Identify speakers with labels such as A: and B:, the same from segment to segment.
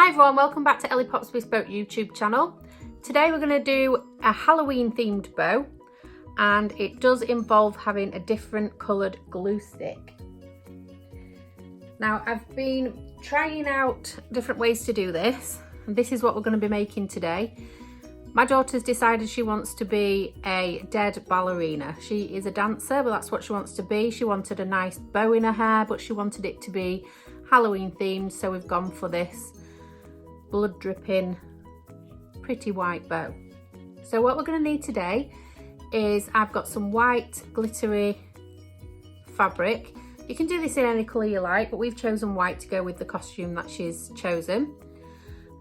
A: Hi everyone, welcome back to Ellie Pop's Bespoke YouTube channel. Today we're going to do a Halloween themed bow, and it does involve having a different coloured glue stick. Now I've been trying out different ways to do this, and this is what we're going to be making today. My daughter's decided she wants to be a dead ballerina. She is a dancer, but that's what she wants to be. She wanted a nice bow in her hair, but she wanted it to be Halloween themed, so we've gone for this blood dripping pretty white bow. So what we're going to need today is I've got some white glittery fabric. You can do this in any colour you like, but we've chosen white to go with the costume that she's chosen.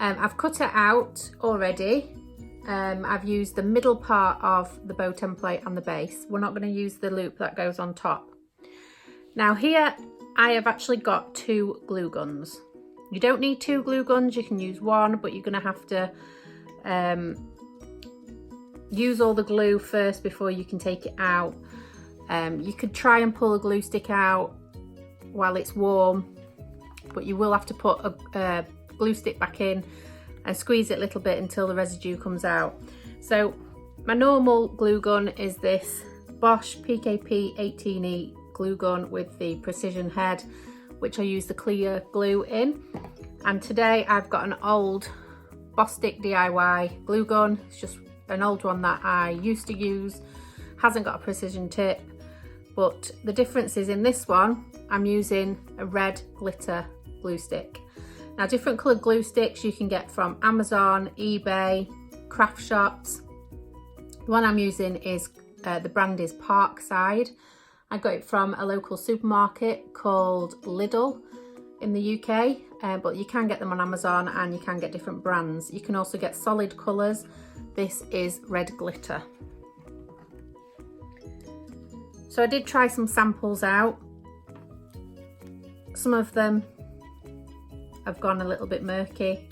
A: I've cut it out already. I've used the middle part of the bow template and the base. We're not going to use the loop that goes on top. Now here I have actually got 2 glue guns. You don't need 2 glue guns, you can use 1, but you're going to have to use all the glue first before you can take it out. You could try and pull a glue stick out while it's warm, but you will have to put a glue stick back in and squeeze it a little bit until the residue comes out. So my normal glue gun is this Bosch PKP 18E glue gun with the precision head, which I use the clear glue in. And today I've got an old Bespoke DIY glue gun. It's just an old one that I used to use, hasn't got a precision tip, but the difference is in this one I'm using a red glitter glue stick. Now different coloured glue sticks you can get from Amazon, eBay, craft shops. The one I'm using is the brand is Parkside. I got it from a local supermarket called Lidl in the UK, but you can get them on Amazon and you can get different brands. You can also get solid colours. This is red glitter. So I did try some samples out. Some of them have gone a little bit murky.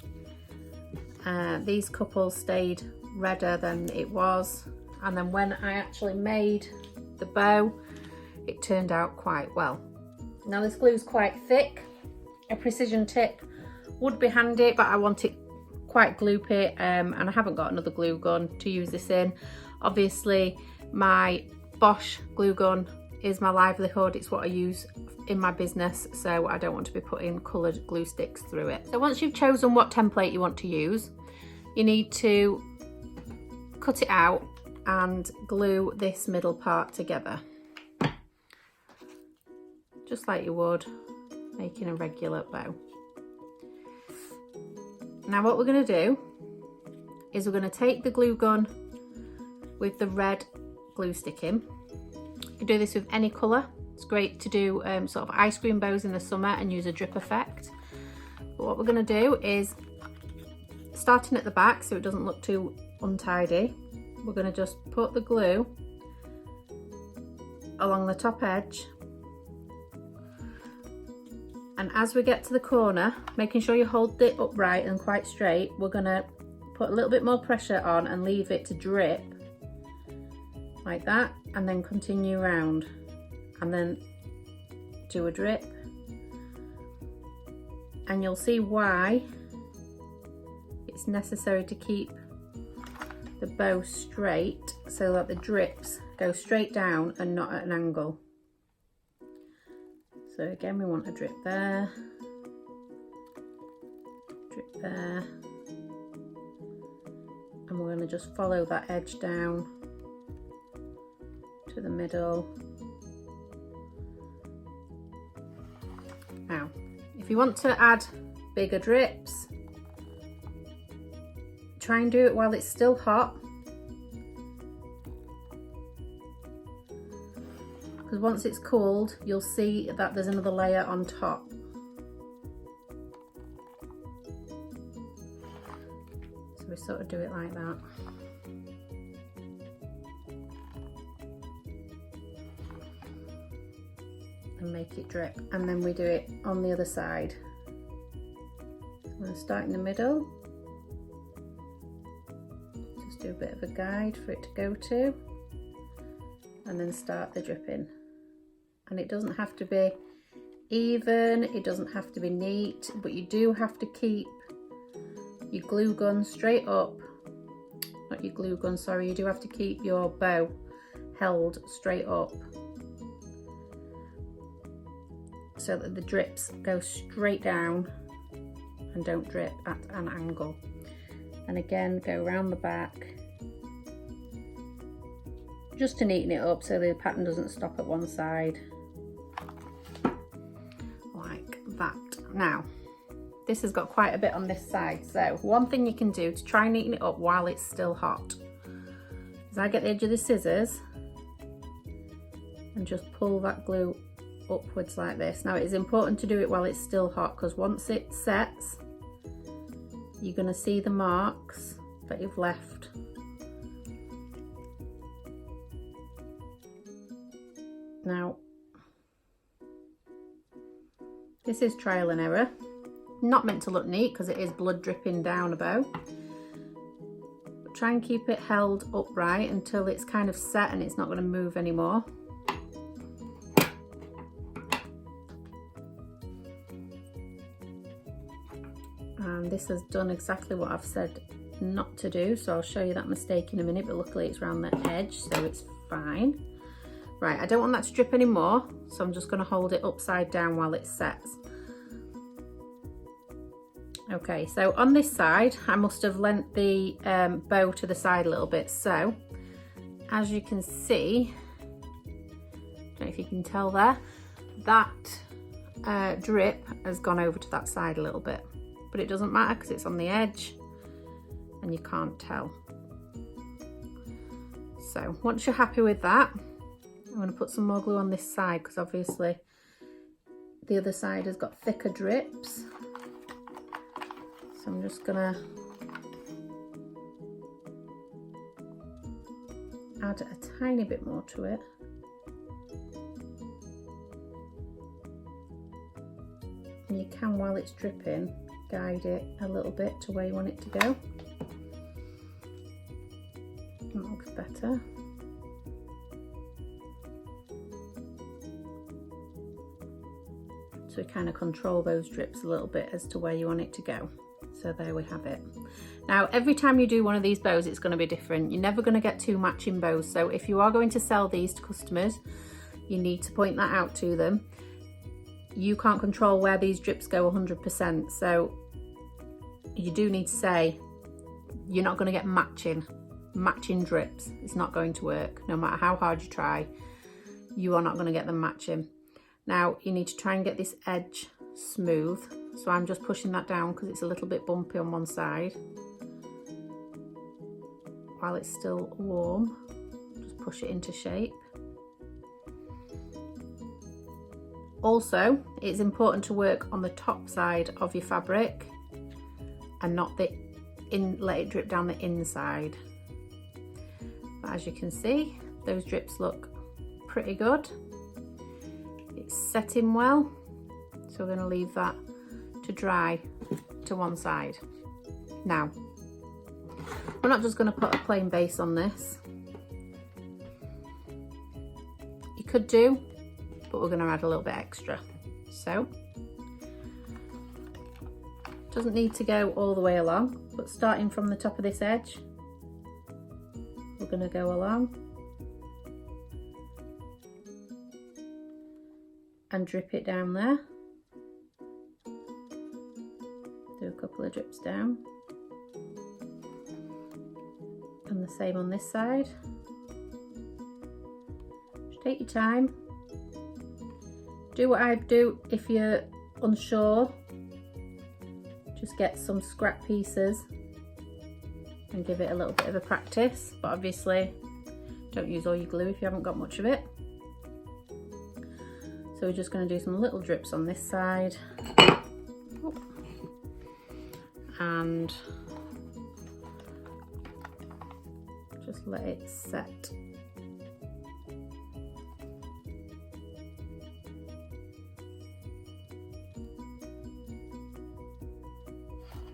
A: These couples stayed redder than it was, and then when I actually made the bow, it turned out quite well. Now this glue is quite thick. A precision tip would be handy, but I want it quite gloopy, and I haven't got another glue gun to use this in. Obviously my Bosch glue gun is my livelihood. It's what I use in my business, so I don't want to be putting coloured glue sticks through it. So once you've chosen what template you want to use, you need to cut it out and glue this middle part together, just like you would making a regular bow. Now what we're going to do is we're going to take the glue gun with the red glue stick in. You can do this with any colour. It's great to do sort of ice cream bows in the summer and use a drip effect. But what we're going to do is, starting at the back so it doesn't look too untidy, we're going to just put the glue along the top edge. And as we get to the corner, making sure you hold it upright and quite straight, we're going to put a little bit more pressure on and leave it to drip like that, and then continue round and then do a drip. And you'll see why it's necessary to keep the bow straight so that the drips go straight down and not at an angle. So again, we want a drip there, drip there, and we're going to just follow that edge down to the middle. Now, if you want to add bigger drips, try and do it while it's still hot, because once it's cooled, you'll see that there's another layer on top. So we sort of do it like that. And make it drip, and then we do it on the other side. So I'm going to start in the middle, just do a bit of a guide for it to go to, and then start the dripping. And it doesn't have to be even, it doesn't have to be neat, but you do have to keep your glue gun straight up. Not your glue gun, sorry, you do have to keep your bow held straight up so that the drips go straight down and don't drip at an angle. And again, go around the back just to neaten it up so the pattern doesn't stop at one side, like that. Now, this has got quite a bit on this side, so one thing you can do to try and neaten it up while it's still hot is I get the edge of the scissors and just pull that glue upwards like this. Now, it is important to do it while it's still hot, because once it sets, you're going to see the marks that you've left. Now, this is trial and error. Not meant to look neat because it is blood dripping down a bow. But try and keep it held upright until it's kind of set and it's not going to move anymore. And this has done exactly what I've said not to do, so I'll show you that mistake in a minute, but luckily it's around the edge, so it's fine. Right, I don't want that to drip anymore, so I'm just going to hold it upside down while it sets. Okay, so on this side, I must have lent the bow to the side a little bit. So, as you can see, I don't know if you can tell there, that drip has gone over to that side a little bit. But it doesn't matter because it's on the edge and you can't tell. So, once you're happy with that, I'm going to put some more glue on this side because obviously the other side has got thicker drips. So I'm just going to add a tiny bit more to it. And you can, while it's dripping, guide it a little bit to where you want it to go. That looks better. So kind of control those drips a little bit as to where you want it to go. So there we have it. Now, every time you do one of these bows, it's going to be different. You're never going to get two matching bows. So if you are going to sell these to customers, you need to point that out to them. You can't control where these drips go 100%. So you do need to say, you're not going to get matching drips. It's not going to work. No matter how hard you try, you are not going to get them matching. Now, you need to try and get this edge smooth. So I'm just pushing that down because it's a little bit bumpy on one side. While it's still warm, just push it into shape. Also, it's important to work on the top side of your fabric and not let it drip down the inside. But as you can see, those drips look pretty good. It's setting well, so we're going to leave that to dry to one side. Now, we're not just going to put a plain base on this. You could do, but we're going to add a little bit extra. So, doesn't need to go all the way along, but starting from the top of this edge, we're going to go along and drip it down there. Do a couple of drips down. And the same on this side. Just take your time. Do what I do if you're unsure. Just get some scrap pieces and give it a little bit of a practice. But obviously, don't use all your glue if you haven't got much of it. So we're just going to do some little drips on this side. And just let it set.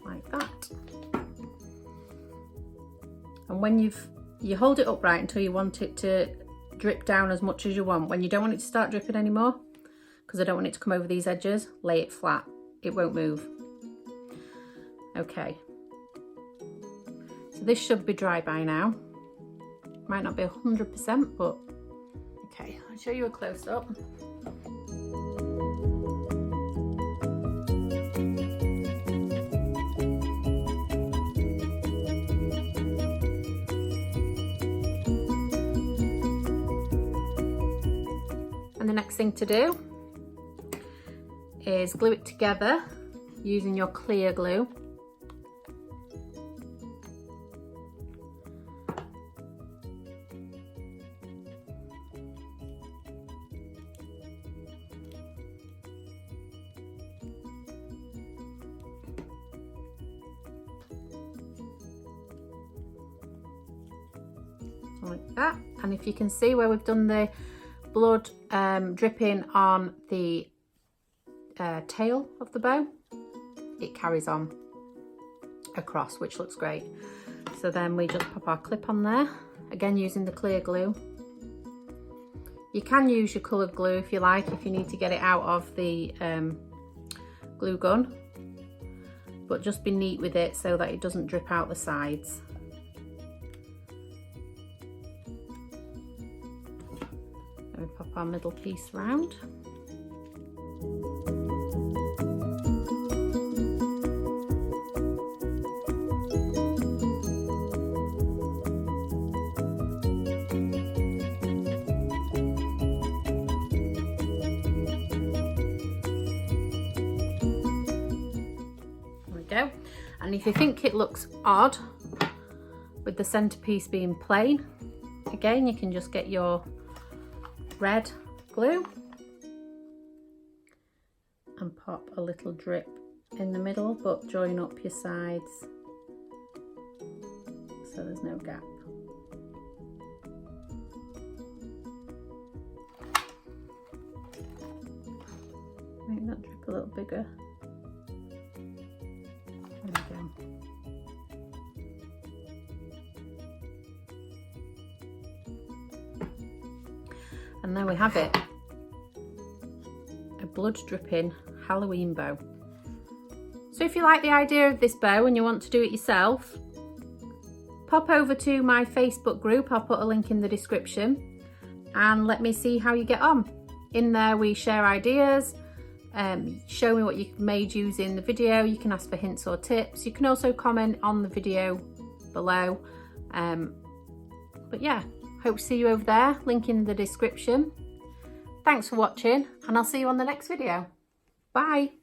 A: Like that. And when you hold it upright until you want it to drip down as much as you want. When you don't want it to start dripping anymore, because I don't want it to come over these edges, lay it flat. It won't move. Okay, So this should be dry by now. Might not be 100%, but okay, I'll show you a close-up. And the next thing to do is glue it together using your clear glue. Like that. And if you can see where we've done the blood dripping on the tail of the bow, it carries on across, which looks great. So then we just pop our clip on there, again using the clear glue. You can use your coloured glue if you like, if you need to get it out of the glue gun, but just be neat with it so that it doesn't drip out the sides. We pop our middle piece round. There we go. And if you think it looks odd with the centerpiece being plain, again you can just get your red glue and pop a little drip in the middle, but join up your sides so there's no gap. Make that drip a little bigger. There we go. And there we have it, a blood dripping Halloween bow. So if you like the idea of this bow and you want to do it yourself, pop over to my Facebook group, I'll put a link in the description, and let me see how you get on. In there we share ideas, show me what you've made using the video, you can ask for hints or tips, you can also comment on the video below. But yeah, hope to see you over there, link in the description. Thanks for watching, and I'll see you on the next video. Bye.